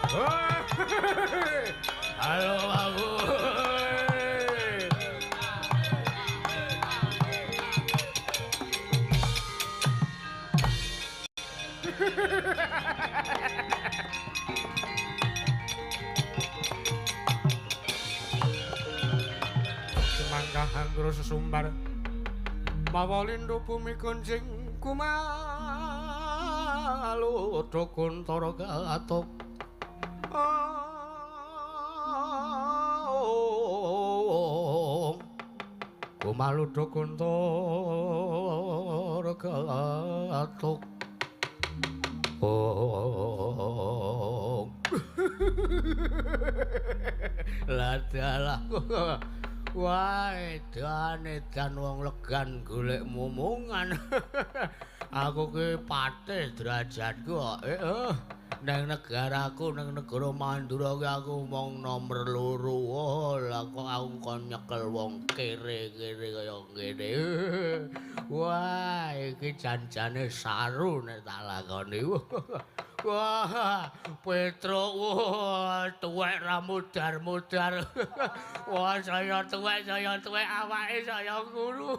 Halo aku. Semangka anggur sesumbar mawalindo bumi kunjing kumalu dokuntara katok kumalu dokuntara katok ladalah wah edan wong legan golek momongan aku ki patih derajatku kok nang negaraku nang negara Mandura ki aku mung nomor 2 lah kok aku kon nyekel wong kere-kere kaya ngene wah iki jan-jane saru nek tak lakoni wah Petro wah tuwek ra mudar-mudar wah saya tuwek awake saya guru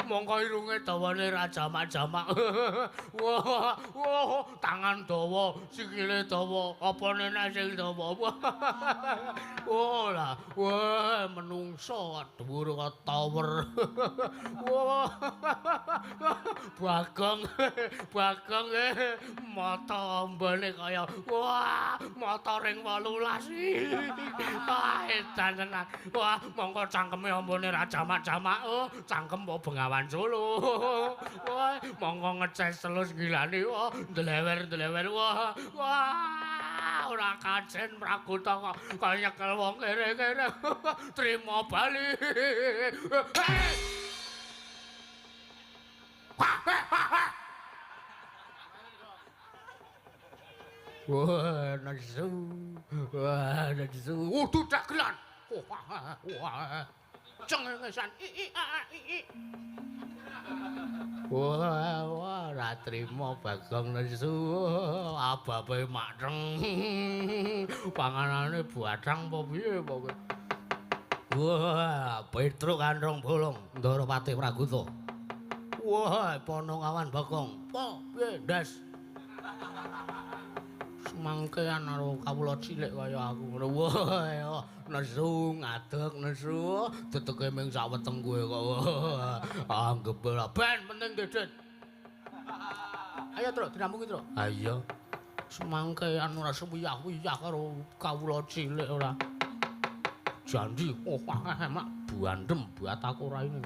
mongko irunge dawane ra jamak-jamak wah tangan dawa sikile dawa apa nenek sing dawa wah wah menungso dhuwur kaya tower wah bagong mata ambane kaya wah mata ring 18 edan tenan wah mongko cangkeme ambane ra jamak-jamak cangkem apa Bengawan Solo wah mongko ngeces telus gilani wah ndlewer wah ora kajen prakuta kok kaya nyekel wong kere-kere trimo bali wah nesu waduh dagelan wah cengengesan wah ra trimo Bagong nesu ababe matreng panganane batang apa piye pokoke wah Petruk kandhong bolong Ndarawati Praguta wah Panongawan Bagong piye ndas mangkean karo kawula cilik kaya aku ngono. Wah, nesu ngadeg nesu teteke ming saweteng kowe kok. Anggep ora ben penting Dedet. Ayo, Truk, dirampung Truk. Ha iya. Semangkean ora sewiyah-wiyah karo kawula cilik ora. Janji, mak buandem buat aku ora ini.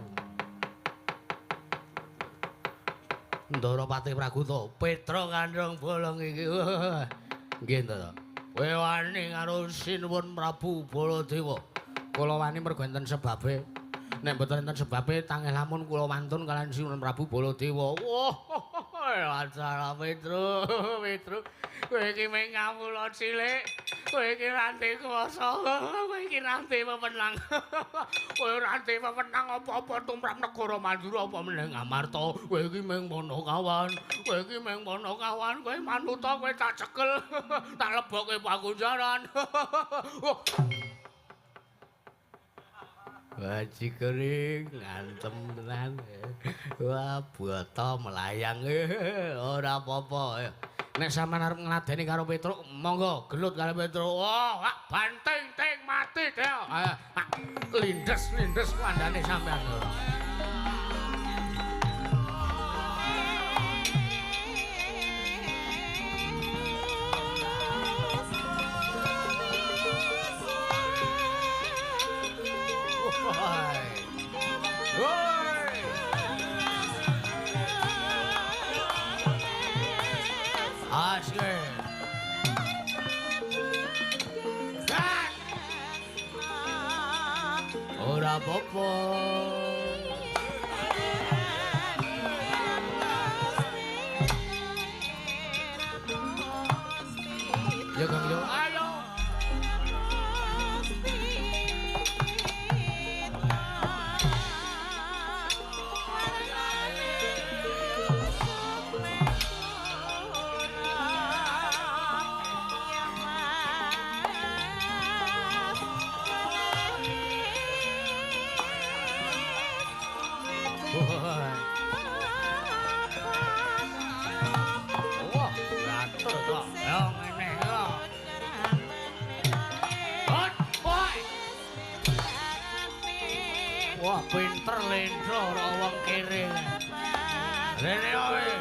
Ndarawati Praguta, Petra kandhong bolong iki. Nggih to. Kowe wani karo Sinuwun Prabu Baladewa. Kula wani mergo enten sebabe. Nek mboten enten sebabe tangih lamun kula wantun kalian Sinuwun Prabu Baladewa. Wah, acara Petra. Kowe iki mung kawula cilik. Kowe iki ranti kuwasa. Kowe iki ranti pemenang. Kowe ranti pemenang apa-apa tumrap negara Mandura apa meneh Ngamarta. Kowe iki mung Panakawan. Kowe iki mung Panakawan. Kowe manuta kowe tak cekel. Tak lebokke Pakunjaran. Waji kering ngantem tenan. Wah, boto melayang ora apa-apa. Nek sampean arep ngladeni karo Petruk, monggo gelut karo Petruk. Wah, banting ting mati dhewe. Lindes kandhane sampean. Asik. Ora apa-apa. Ya Kang yo. Ayo. slendra ora wong kere. Rene wae.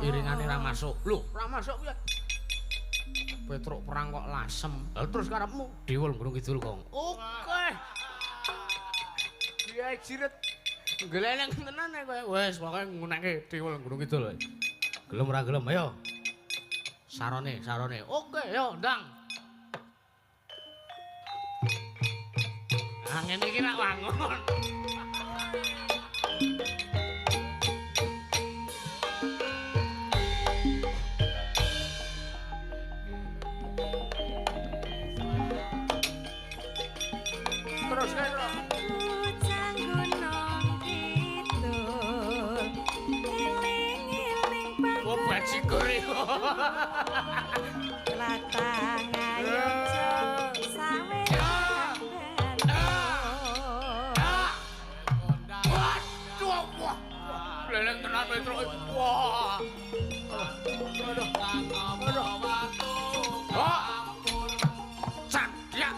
Iringane ra masuk. Lho, ra masuk piye? Petruk perang kok lasem. Lah terus karepmu Diwul Gunung Kidul, Kong. Oke. Biaya jiret. Geleleng tenan kowe. Wes pokoke ngunekke Diwul Gunung Kidul. Gelem ora gelem, ayo. Sarone. Oke, yo, ndang. Nah, ngene iki rak wangun. Terus kae to. Ujang gunung kidul eling-eling bang. Oh, bajigur iku. Latang ayo sawe. Waduh. Leleng tenan Petruk. Wah. Aduh. Cakyak.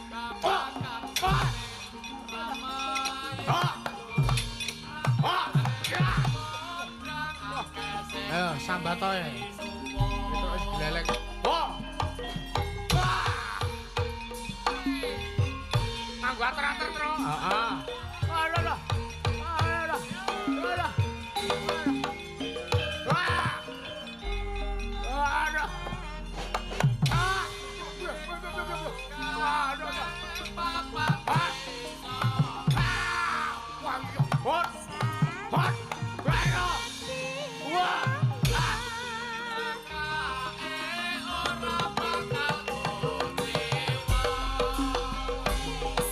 Ayo sambatoe. Itu wis glelek. Wah. Nganggo ater-ater terus. Heeh. Aduh.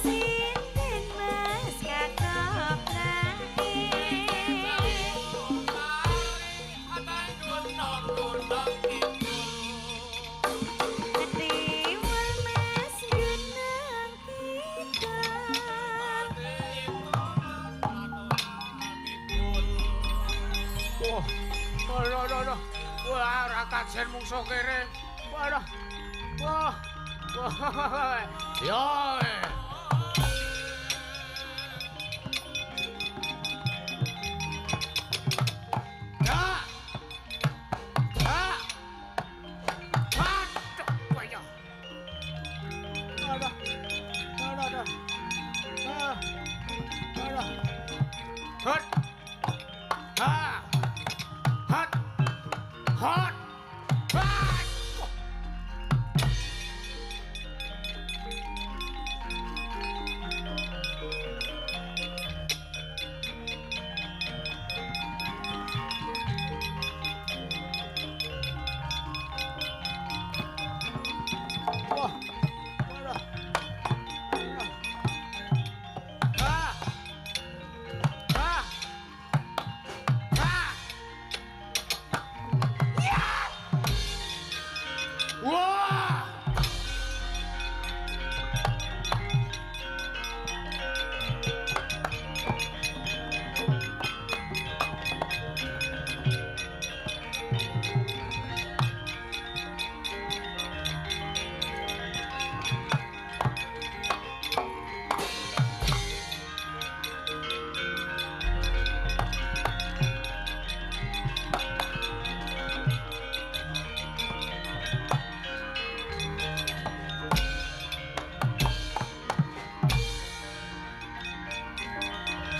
Sinden mas kakop Diwul mas gunung kidul. Waduh. Wah, ora kajen mungsuh kere. Waduh. Wah. Yo.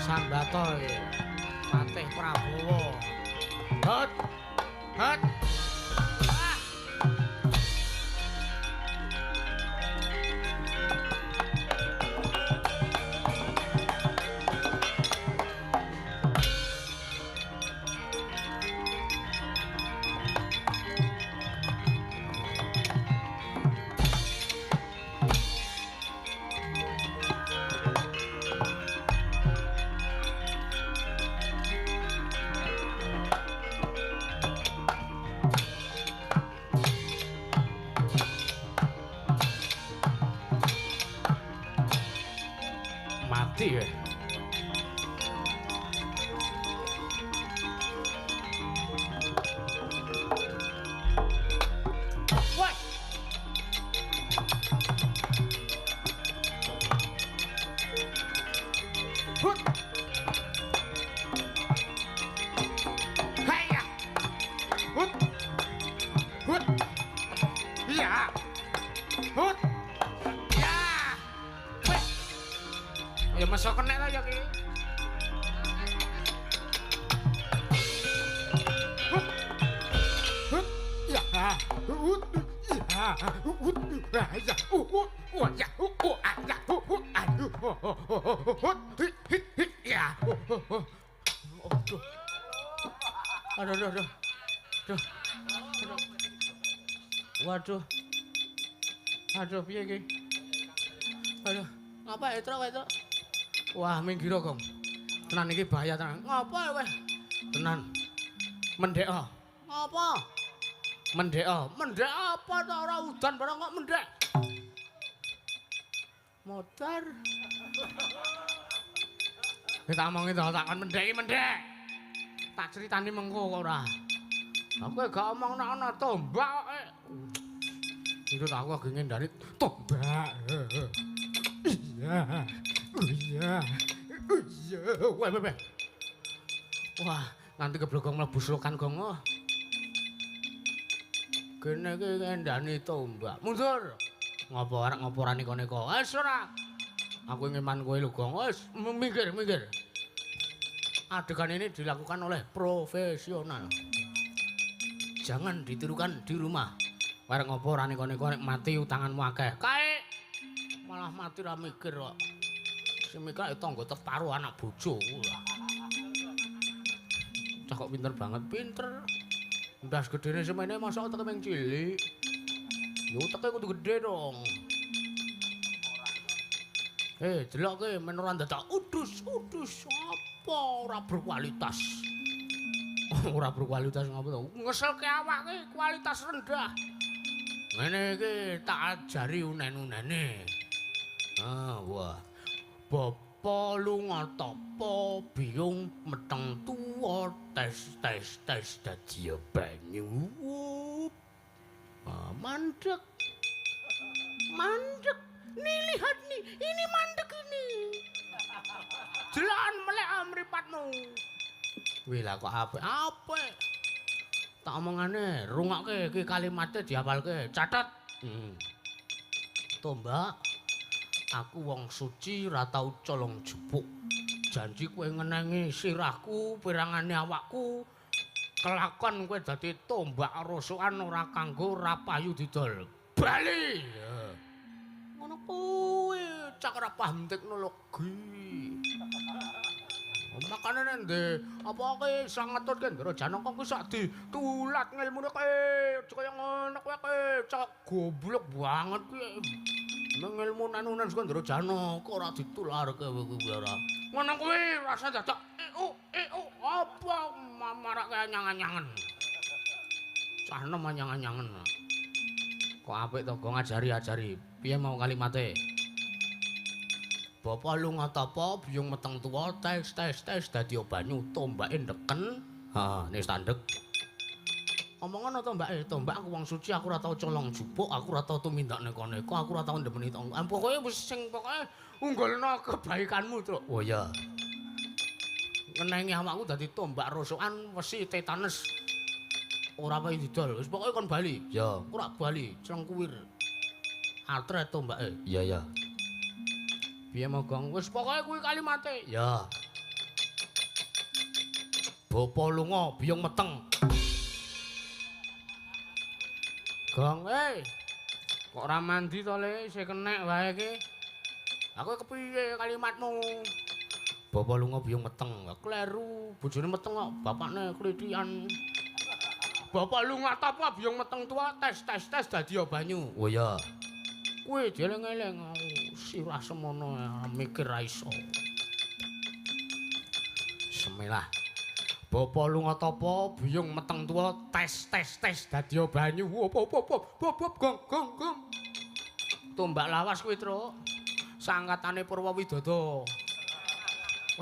Sambatoe Patih Prabowo. Hot. Ya. Hut. Ya. Weh. Ya masuk kena ta ya ki. Hut. Hut. Ya. Hut. Ya. Hut. Ya. Wah ya. Ya. Hut. Hit. Ya. Aduh. Aduh. Waduh. Aduh piye iki? Aduh, ngapa itu? Wah, minggiro, Gong. Tenan iki bahaya tenan. Ngapa weh? Tenan. Mendek ah. Ngapa? Mendek ah. Mendek apa ta ora udan barang kok mendek? Motor. Kita omongi to takon mendek. Tak critani mengko kok ora. Aku gak omong ana tombak kok. Itu aku lagi ngendani tombak. Iya. Weh. Wah, nanti keblogong mlebu slokan gong. Kene iki ngendani tombak. Mundur. Ngopo arek ngoporani kene-kene. Wis ora. Aku ngeman kowe lho, Gong. Wis minggir. Adegan ini dilakukan oleh profesional. Jangan ditirukan di rumah. Warek ngopo rane kene-kene mati utanganmu akeh. Kae malah mati ra mikir kok. Sing mikir tangga teparo anak bojo. Cah kok pinter banget, pinter. Ndas gedene semene masa teke ming cilik. Yo teke kudu gede dong. Delok ke men ora dadak udus apa ora berkualitas. Ora berkualitas ngapa to? Ngeselke awake kualitas rendah. Ngene iki tak ajari unen-unene. Wah. Bapa lunga tapa biyung meteng tuwa tes dadi banyu. Mandek. Nih lihat nih, ini mandek ini. Jalan melek mripatmu. Wih lah kok apik. Tak omongane, rungokke iki kalimate dihafalke. Catet. Tombak. Aku wong suci ra tau colong jupuk. Janji kowe ngenengi sirahku, pirangane awakku. Kelakon kowe dadi tombak rosokan ora kanggo rapayu didol. Bali. Ngono kuwi cak ora paham teknologi. Makane nende apa kowe iso ngetut Kendra Janaka kuwi sak ditulat ngilmune kowe aja kaya ngono kowe cak goblok banget kuwi. Ngilmu nanunan Kendra Janaka ora ditularke kuwi ora. Ngono kuwi rasa dadak apa marak kaya nyangan-nyangen. Cah nem nyangan-nyangen. Kok apik to go ngajari. Piye mau kalimate? Bapa lunga tapa biyung meteng tuwa tes dadi banyu tombake ndeken. Nis tandek. Omongan tombake, tombak aku wong suci aku ora tau colong jupuk, aku ora tau tumindak neko-neko, aku ora tau ndemeni tong. Pokoke wis sing pokoke unggulna kebaikanmu, Truk. Oh iya. Ngenengi awakku dadi tombak rosokan wesi tetanus. Ora payu didol, wis pokoke kon bali. Ya, ora bali, cengkuwir. Atret tombake. Iya. Piye mau Gong? Wis pokoke kuwi kalimate. Ya. Bapa lunga biyung meteng. Gong, kok ora mandi to Le, isih kenek wae iki. Aku kepiye kalimatmu? Bapa lunga biyung meteng. Kleru, bojone meteng kok, bapakne klithian. Bapak lunga tapa biyung meteng tua tes dadi banyu. Oh ya. Kuwi dieleng-eleng sirah semono mikir ra iso. Semelah. Bapak lunga tapa biyung meteng tua tes dadi banyu. Bop gong. Tombak lawas kuwi, Truk. Sangkatane Purwawidada.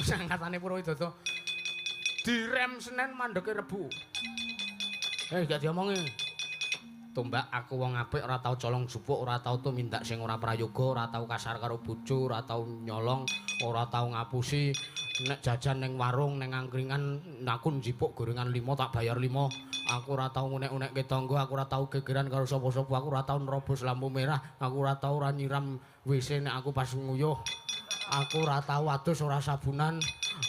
Sangkatane Purwawidada. Direm Senin mandeke Rebo. Gak diomongi. Tombak aku wong apik ora tau colong jupuk, ora tau tumindak sing ora prayoga, ora tau kasar karo bojo, ora tau nyolong, ora tau ngapusi. Nek jajan ning warung ning angkringan aku njipuk gorengan 5 tak bayar 5. Aku ora tau ngunek-unekke tangga, aku ora tau gegeran karo sapa-sapa, aku ora tau nerobos lampu merah, aku ora tau ora nyiram WC nek aku pas nguyuh. Aku ora tau adus ora sabunan.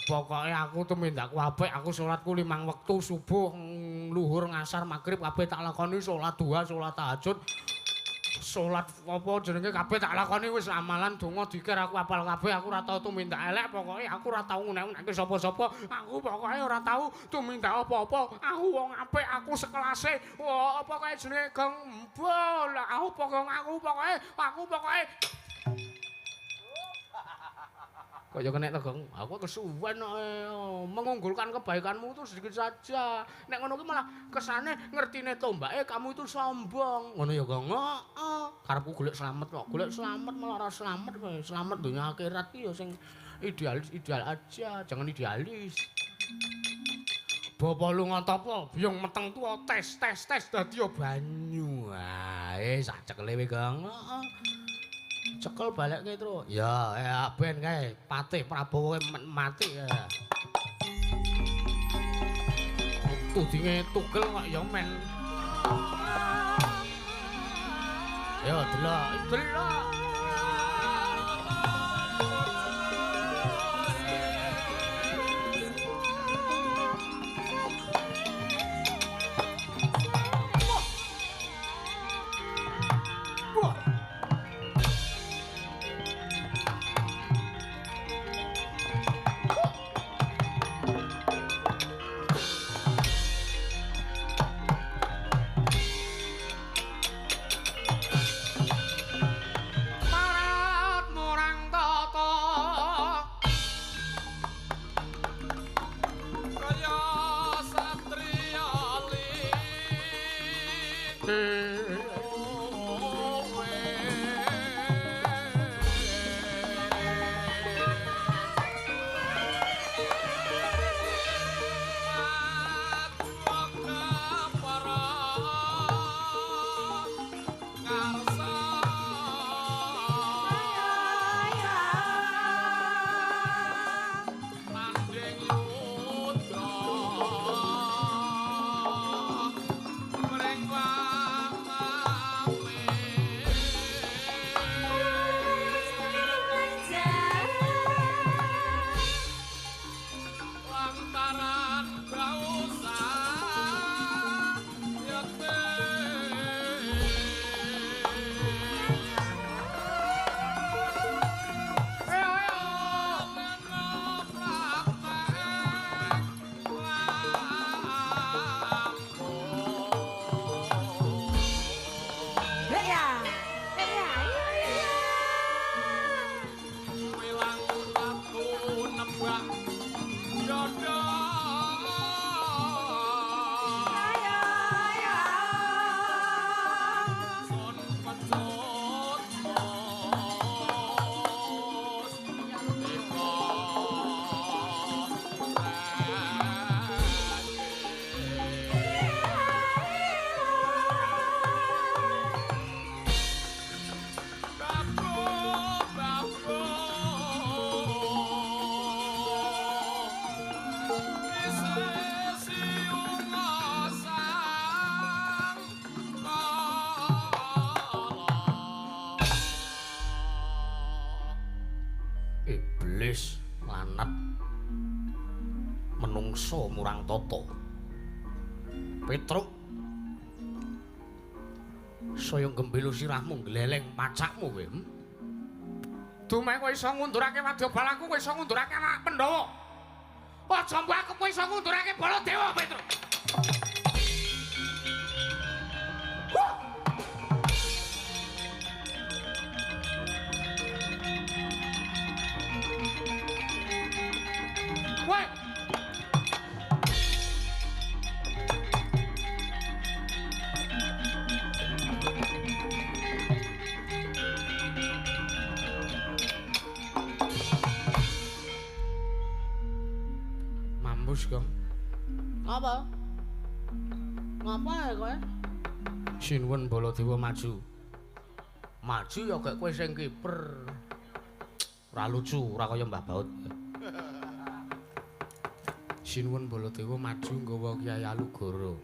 Pokoke aku tumindakku apik, aku salatku 5 wektu subuh, luhur, ngasar, magrib kabeh tak lakoni, salat duha, salat tahajud. Salat apa jenenge kabeh tak lakoni wis amalan donga dikir aku apal kabeh aku ora tau tumindak elek pokoke aku ora tau ngunek-unekke sapa-sapa aku pokoke ora tau tumindak apa-apa aku wong apik aku sekelase pokoke jenenge gembol aku pokoke kaya kena tegong aku kesuwen mengunggulkan kebaikanmu itu sedikit saja nek ngono ki malah kesane ngertine tombake kamu itu sombong ngono ya kok karepku golek slamet kok golek slamet malah ora slamet kowe slamet donya akhirat ki ya sing ideal aja jangan idealis Bapak lunga tapa biyong meteng tuwa tes dadi banyu ae sak cekele kowe kok cekel balekke terus. Ya, ben kae Patih Prabowo mati ya. Tudinge tugel kok ya men. Ya delok. Iblis lanat menungso murang tata Petruk saya gembelu sirahmu gleleng pacakmu kowe dumeh kowe iso ngundurake wadyabalaku kowe iso ngundurake anak Pandhawa aja mbok aku kowe iso ngundurake Baladewa Petruk Kong. Apa? Ngapae kowe? Sinuwun Baladewa maju. Maju ya gek kowe sing kiper. Ora lucu, ora kaya Mbah Baut. Sinuwun Baladewa maju nggawa Kyai Alugara.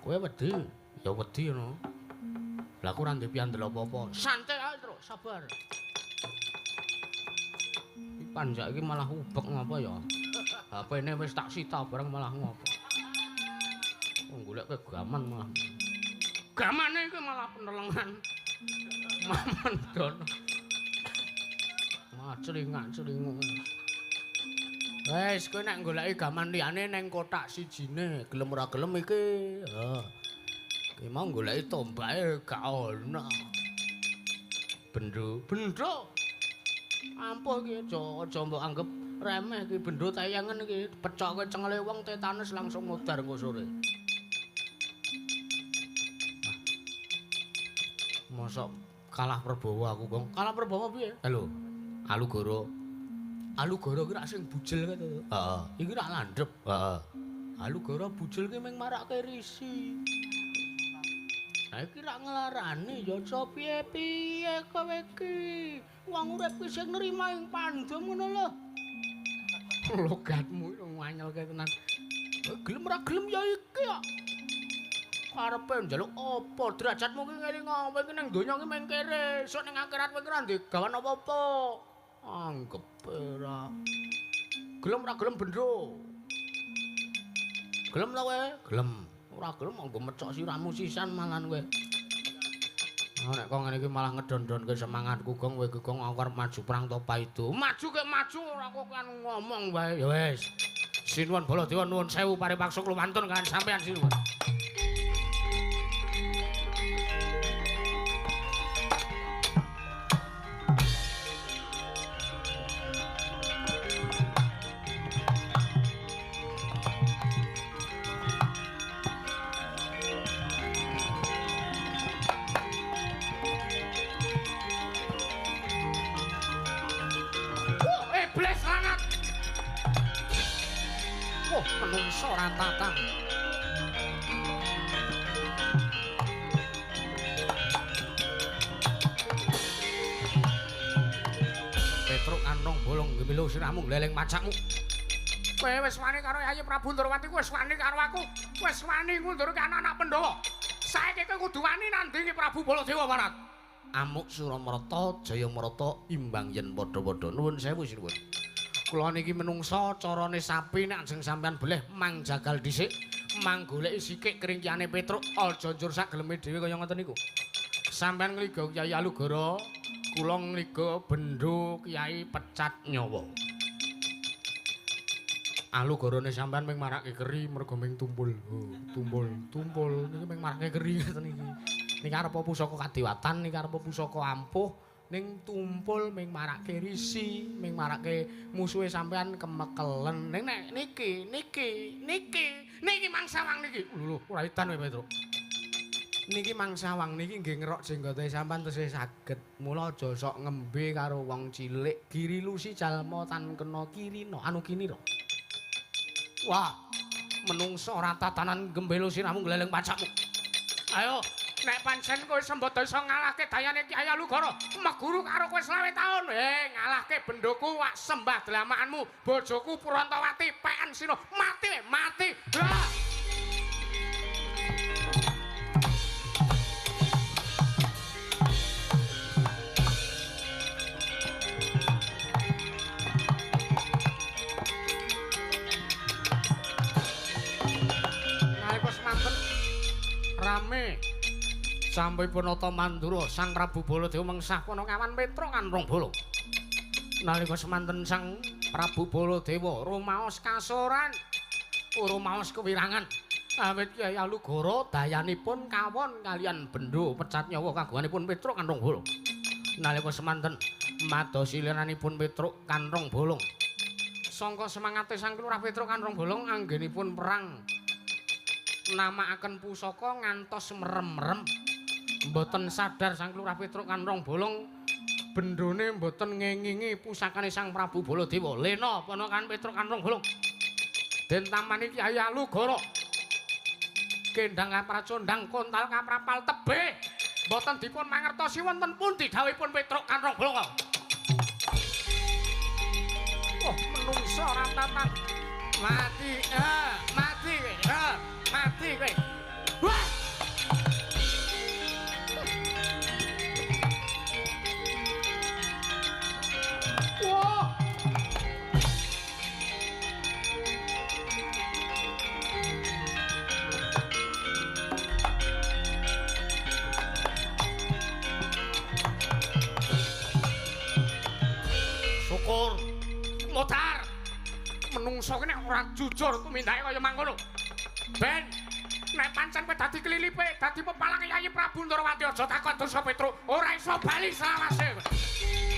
Kowe wedi, ya wedi ngono. Lah aku ora ndek piandel apa-apa. Santai ae terus, sabar. Iki panjak iki malah ubek ngapa ya? HP-ne wis tak sita bareng malah ngopo. Golek kegaman malah. Gamane iki malah penelengan. Mamendon. Celing-celing. Wes kowe nek goleki gaman liyane ning kotak sijine, gelem ora gelem iki. Heeh. Ki mau goleki tombake gak ono. Bendho. Ampuh iki aja mbok anggap remeh iki bendho tayangan iki. Pecok kowe cengele wong tetanus langsung mudar engko sore. Mosok kalah Prabowo aku, Gong. Kalah Prabowo piye? Halo. Alugoro. Alugoro ki rak sing bujel ka to. Heeh. Iki rak landhep. Heeh. Alugoro bujel ki mung marake risi. Nah iki rak nglarani ya aja piye-piye kowe iki. Wong urip ki sing nrima ing pandem ngono lho. Logatmu nganyelke tenan. Gelem ora gelem ya iki kok. Karepe njaluk apa derajatmu ki ngeling apa iki ning donya ki mung kere, esuk ning akhirat kowe ora ndek gawan apa-apa. Anggep ora. Gelem ora gelem bendho. Gelem ta kowe? Gelem. Ora gelem monggo mecok sirahmu sisan malan kowe. Nek kok ngene iki malah ngedon-donke semangatku, Gong, kowe Gong aku arep maju perang topa itu. Maju kek maju ora kok kan ngomong wae. Ya wis. Sinuwun Baladewa nuwun sewu paripaksa kula wantun kan sampean sinuwun. Menungso rantatan. Petruk kantong bolong gemilu sirahmu gleleng macakmu. Kowe wis wani karo Yayi Prabu Ndorowati, wis wani karo aku. Wis wani ngundurke anak-anak Pandhawa. Saiki kowe kudu wani nandingi Prabu Baladewa Barat. Amuk Suramarta, Jayamarta imbang yen padha-padha. Nuwun sewu sinuwun. Kula niki menungsa carane sapi nek ajeng sampean boleh mangjagal dhisik, manggoleki sikik keringkiane Petruk, aja njur sak geleme dhewe kaya ngoten niku. Sampean ngliga Kyai Alugoro, kula ngliga Bendho Kyai Pecat Nyawa. Alugorone sampean mung marake keri mergo ming tumpul. Tumpul niki mung marake keri ngoten iki. Niki arep pusaka kadewatan, niki arep pusaka ampuh. Ning tumpul ming marake risi, ming marake musuhe sampean kemekelen. Ning nek niki mangsawang niki. Lho, ora edan kowe Petruk. Niki mangsawang niki nggih ngerok jenggote sampean tesih saged. Mula aja sok ngembe karo wong cilik. Giri lusi jalma tan kena kirina, anu kinira. Wah, menungso ratatanan gembelo sirahmu gleleng pacakmu. Ayo nek pancen kowe sembada iso ngalahke dayane Kyai Alugoro, meguru karo kowe selawe taun. Ngalahke bendoku wak sembah dlamakanmu, bojoku Purantawati peken sino mati. Lah. Nalika semanten rame sampun nata mandura Sang Prabu Baladewa mengsah kono ngawan Petruk Kanrong Bolong. Nalika semanten Sang Prabu Baladewa rumaos kasoran, rumaos kewirangan. Awit Kyai Alugoro dayanipun kawon kalian Bendho Pecat Nyawa kagunganipun Petruk Kanrong Bolong. Nalika semanten madosi liranipun Petruk Kanrong Bolong. Sangka semangate Sang Lurah Petruk Kanrong Bolong anggenipun perang namakaken pusaka ngantos merem-merem. Mboten sadar Sang Lurah Petruk Kanrong Bolong bendhone mboten ngengingi pusakane Sang Prabu Baladewa. Lena ponakan Petruk Kanrong Bolong den tamani Kyai Alugoro. Kendang kapracondang kontal kaprapal tebih mboten dipun mangertosi wonten pundi dawuhipun Petruk Kanrong Bolong. Oh, menungsa rantatan. Mati kowe. jujur. Mutar. Menungso ki nek ora jujur tumindake kaya mangkono. Ben, nek pancen kowe dadi kelilipe, dadi pepalange Yayi Prabu Ndarawati aja takon dosa Petro, ora iso bali selawase.